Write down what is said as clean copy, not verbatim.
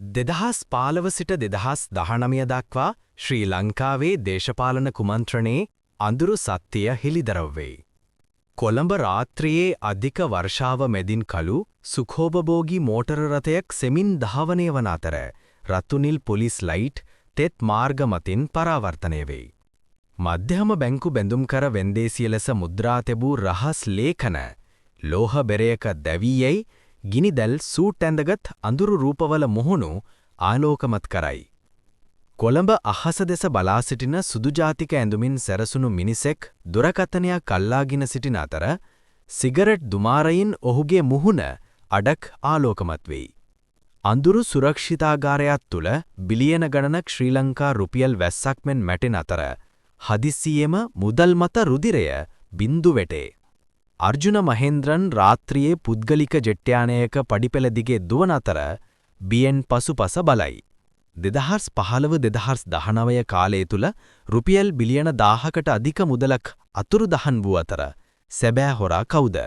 2015 සිට 2019 දක්වා ශ්‍රී ලංකාවේ දේශපාලන කුමන්ත්‍රණයේ අඳුරු සත්‍යය හෙළිදරව් වෙයි. කොළඹ රාත්‍රියේ අධික වර්ෂාව මැදින් කළු සුඛෝපභෝගී මෝටර රථයක් සෙමින් ධාවනය වන අතර රතුනිල් පොලිස් ලයිට් තෙත් මාර්ග මතින් පරාවර්තනය වෙයි. මධ්‍යම බැංකු බැඳුම්කර වෙන්දේසිය ලෙස මුද්‍රා තැබූ රහස් ලේඛන ලෝහ බෙරයක දැවී යයි ගිනිදැල් සූට් ඇඳගත් අඳුරු රූපවල මුහුණු ආලෝකමත් කරයි. කොළඹ අහස දෙස බලා සිටින සුදු ජාතික ඇඳුමින් සැරසුණු මිනිසෙක් දුරකථනයක් අල්ලාගෙන සිටින අතර සිගරට් දුමාරයින් ඔහුගේ මුහුණ අඩක් ආලෝකමත් වෙයි. අඳුරු සුරක්ෂිතාගාරයක් තුල බිලියන ගණනක් ශ්‍රී ලංකා රුපියල් වැස්සක් මෙන් මැටෙන අතර හදිස්සියෙම මුදල් මත රුධිරය බින්දු වැටේ. අර්ජුන මහේන්ද්‍රන් රාත්‍රියේ පුද්ගලික ජෙට් යානයක පඩිපෙළ දිගේ දුවන අතර බියෙන් පසුපස බලයි. 2015-2019 කාලය තුල රුපියල් බිලියන 1000කට අධික මුදලක් අතුරුදහන් වූ අතර සැබෑ හොරා කවුද?